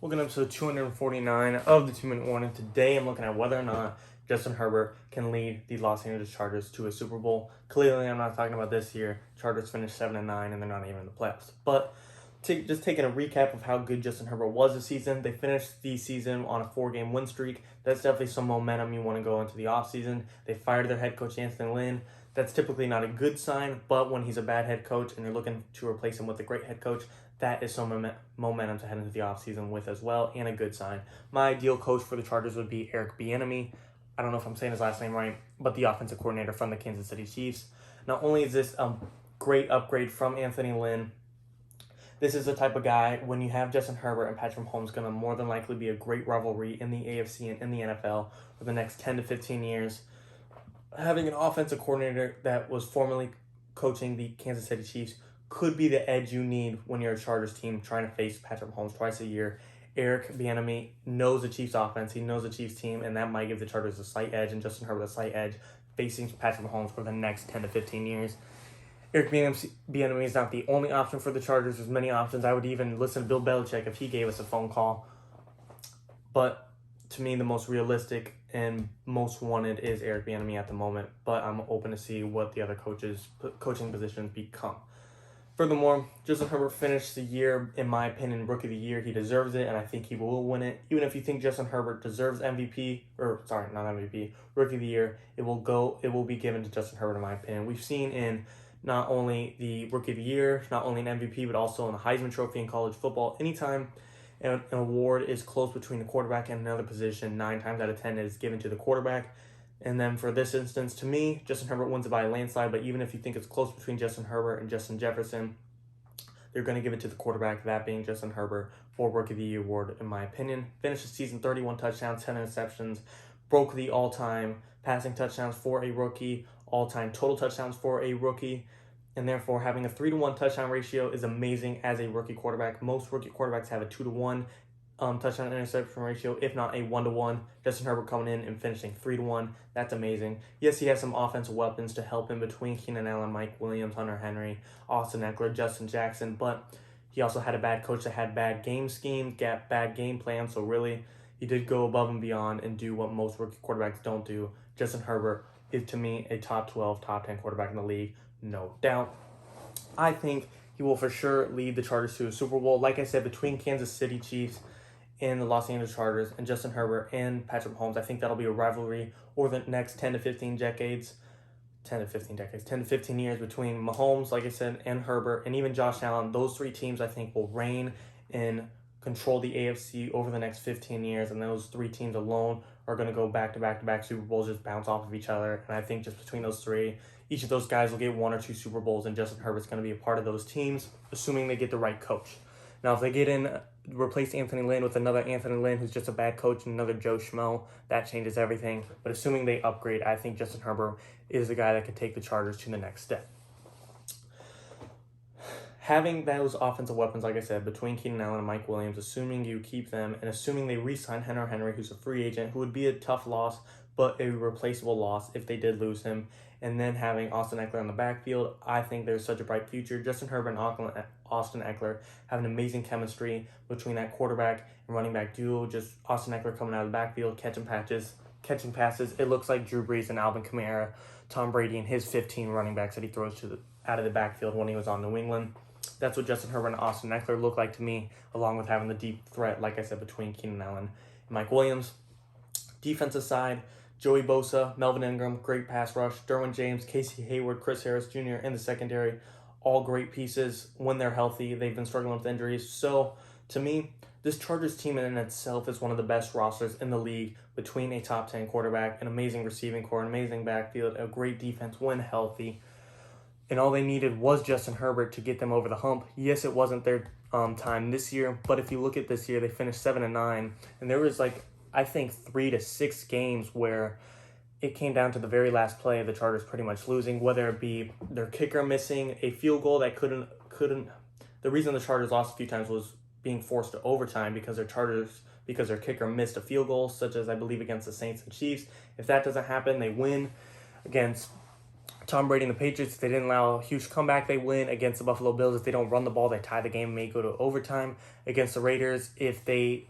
Welcome to episode 249 of the 2-Minute Warning. Today I'm looking at whether or not Justin Herbert can lead the Los Angeles Chargers to a Super Bowl. Clearly, I'm not talking about this year. Chargers finished 7-9 and they're not even in the playoffs. But just taking a recap of how good Justin Herbert was this season. They finished the season on a 4-game win streak. That's definitely some momentum you want to go into the offseason. They fired their head coach, Anthony Lynn. That's typically not a good sign, but when he's a bad head coach and you're looking to replace him with a great head coach, that is some momentum to head into the offseason with as well, and a good sign. My ideal coach for the Chargers would be Eric Bieniemy. I don't know if I'm saying his last name right, but the offensive coordinator from the Kansas City Chiefs. Not only is this a great upgrade from Anthony Lynn, this is the type of guy, when you have Justin Herbert and Patrick Mahomes, going to more than likely be a great rivalry in the AFC and in the NFL for the next 10 to 15 years. Having an offensive coordinator that was formerly coaching the Kansas City Chiefs could be the edge you need when you're a Chargers team trying to face Patrick Mahomes twice a year. Eric Bieniemy knows the Chiefs offense, he knows the Chiefs team, and that might give the Chargers a slight edge and Justin Herbert a slight edge facing Patrick Mahomes for the next 10 to 15 years. Eric Bieniemy is not the only option for the Chargers. There's many options. I would even listen to Bill Belichick if he gave us a phone call. But to me, the most realistic and most wanted is Eric Bieniemy at the moment. But I'm open to see what the other coaching positions become. Furthermore, Justin Herbert finished the year, in my opinion, Rookie of the Year. He deserves it, and I think he will win it. Even if you think Justin Herbert deserves Rookie of the Year, it will be given to Justin Herbert, in my opinion. We've seen in not only the Rookie of the Year, not only an MVP, but also in the Heisman Trophy in college football. Anytime an award is close between the quarterback and another position, 9 times out of 10 it is given to the quarterback. And then for this instance, to me, Justin Herbert wins it by a landslide, but even if you think it's close between Justin Herbert and Justin Jefferson, they're going to give it to the quarterback, that being Justin Herbert, for Rookie of the Year award, in my opinion. Finished the season 31 touchdowns, 10 interceptions, broke the all-time passing touchdowns for a rookie, all-time total touchdowns for a rookie, and therefore having a 3-to-1 touchdown ratio is amazing as a rookie quarterback. Most rookie quarterbacks have a 2-to-1 touchdown interception ratio, if not a 1-to-1. Justin Herbert coming in and finishing 3-to-1. That's amazing. Yes, he has some offensive weapons to help him between Keenan Allen, Mike Williams, Hunter Henry, Austin Eckler, Justin Jackson, but he also had a bad coach that had bad game scheme, bad game plan, so really he did go above and beyond and do what most rookie quarterbacks don't do. Justin Herbert is, to me, a top 12, top 10 quarterback in the league, no doubt. I think he will for sure lead the Chargers to a Super Bowl. Like I said, between Kansas City Chiefs and the Los Angeles Chargers and Justin Herbert and Patrick Mahomes, I think that'll be a rivalry over the next 10 to 15 years between Mahomes, like I said, and Herbert, and even Josh Allen. Those 3 teams, I think, will reign and control the AFC over the next 15 years, and those 3 teams alone are going to go back-to-back Super Bowls, just bounce off of each other. And I think just between those 3, each of those guys will get 1 or 2 Super Bowls, and Justin Herbert's going to be a part of those teams, assuming they get the right coach. Now, if they replace Anthony Lynn with another Anthony Lynn who's just a bad coach and another Joe Schmo, that changes everything. But assuming they upgrade, I think Justin Herbert is the guy that could take the Chargers to the next step. Having those offensive weapons, like I said, between Keenan Allen and Mike Williams, assuming you keep them, and assuming they re-sign Hunter Henry, who's a free agent, who would be a tough loss, but a replaceable loss if they did lose him, and then having Austin Eckler on the backfield, I think there's such a bright future. Justin Herbert and Austin Eckler have an amazing chemistry between that quarterback and running back duo. Just Austin Eckler coming out of the backfield, catching passes. It looks like Drew Brees and Alvin Kamara, Tom Brady, and his 15 running backs that he throws out of the backfield when he was on New England. That's what Justin Herbert and Austin Eckler look like to me, along with having the deep threat, like I said, between Keenan Allen and Mike Williams. Defensive side, Joey Bosa, Melvin Ingram, great pass rush, Derwin James, Casey Hayward, Chris Harris Jr. in the secondary, all great pieces when they're healthy. They've been struggling with injuries. So, to me, this Chargers team in itself is one of the best rosters in the league between a top 10 quarterback, an amazing receiving core, an amazing backfield, a great defense when healthy. And all they needed was Justin Herbert to get them over the hump. Yes, it wasn't their time this year, but if you look at this year, they finished 7-9, and there was I think 3 to 6 games where it came down to the very last play of the Chargers pretty much losing, whether it be their kicker missing a field goal that couldn't. The reason the Chargers lost a few times was being forced to overtime because their kicker missed a field goal, such as I believe against the Saints and Chiefs. If that doesn't happen, they win against Tom Brady and the Patriots, if they didn't allow a huge comeback, they win. Against the Buffalo Bills, if they don't run the ball, they tie the game, may go to overtime. Against the Raiders, if they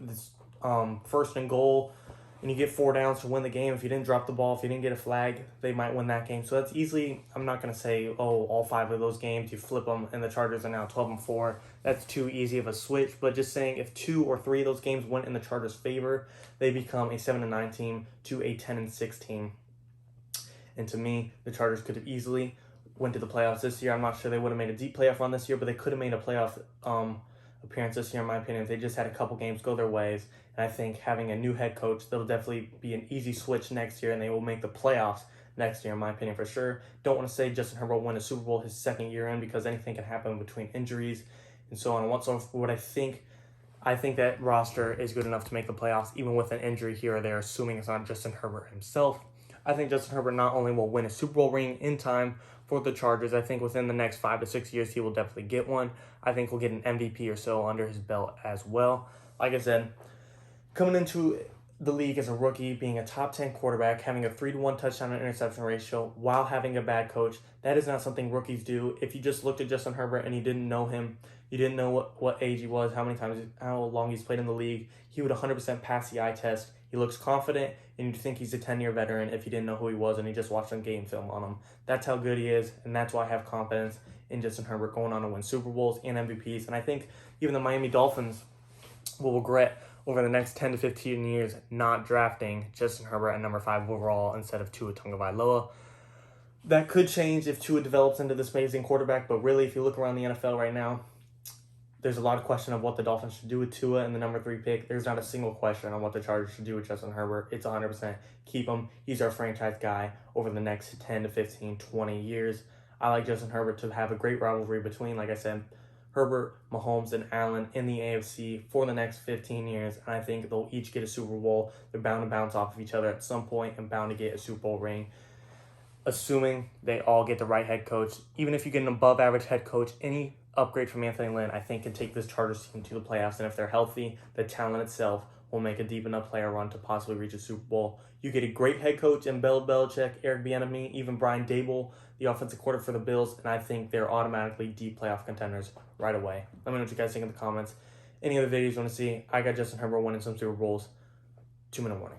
first and goal and you get 4 downs to win the game, if you didn't drop the ball, if you didn't get a flag, they might win that game. So that's easily, I'm not going to say, all 5 of those games, you flip them, and the Chargers are now 12-4. That's too easy of a switch. But just saying, if 2 or 3 of those games went in the Chargers' favor, they become a 7-9 team to a 10-6 team. And to me, the Chargers could have easily went to the playoffs this year. I'm not sure they would have made a deep playoff run this year, but they could have made a playoff appearance this year, in my opinion, if they just had a couple games go their ways. And I think having a new head coach, that'll definitely be an easy switch next year, and they will make the playoffs next year, in my opinion, for sure. Don't want to say Justin Herbert will win a Super Bowl his second year in, because anything can happen between injuries and so on and what. So what I think that roster is good enough to make the playoffs, even with an injury here or there, assuming it's not Justin Herbert himself. I think Justin Herbert not only will win a Super Bowl ring in time for the Chargers, I think within the next 5 to 6 years, he will definitely get one. I think he'll get an MVP or so under his belt as well. Like I said, coming into the league as a rookie, being a top 10 quarterback, having a 3-to-1 touchdown and interception ratio while having a bad coach, that is not something rookies do. If you just looked at Justin Herbert and you didn't know him, you didn't know what age he was, how long he's played in the league, he would 100% pass the eye test. He looks confident, and you'd think he's a 10-year veteran if you didn't know who he was and you just watched some game film on him. That's how good he is, and that's why I have confidence in Justin Herbert going on to win Super Bowls and MVPs. And I think even the Miami Dolphins will regret over the next 10 to 15 years not drafting Justin Herbert at number 5 overall instead of Tua Tagovailoa. That could change if Tua develops into this amazing quarterback, but really, if you look around the NFL right now, there's a lot of question of what the Dolphins should do with Tua in the number 3 pick. There's not a single question on what the Chargers should do with Justin Herbert. It's 100% keep him. He's our franchise guy over the next 10 to 15, 20 years. I like Justin Herbert to have a great rivalry between, like I said, Herbert, Mahomes, and Allen in the AFC for the next 15 years. And I think they'll each get a Super Bowl. They're bound to bounce off of each other at some point and bound to get a Super Bowl ring, assuming they all get the right head coach. Even if you get an above-average head coach, any upgrade from Anthony Lynn, I think, can take this Chargers team to the playoffs. And if they're healthy, the talent itself will make a deep enough player run to possibly reach a Super Bowl. You get a great head coach in Bill Belichick, Eric Bieniemy, even Brian Dable, the offensive coordinator for the Bills, and I think they're automatically deep playoff contenders right away. Let me know what you guys think in the comments. Any other videos you want to see? I got Justin Herbert winning some Super Bowls. 2-minute warning.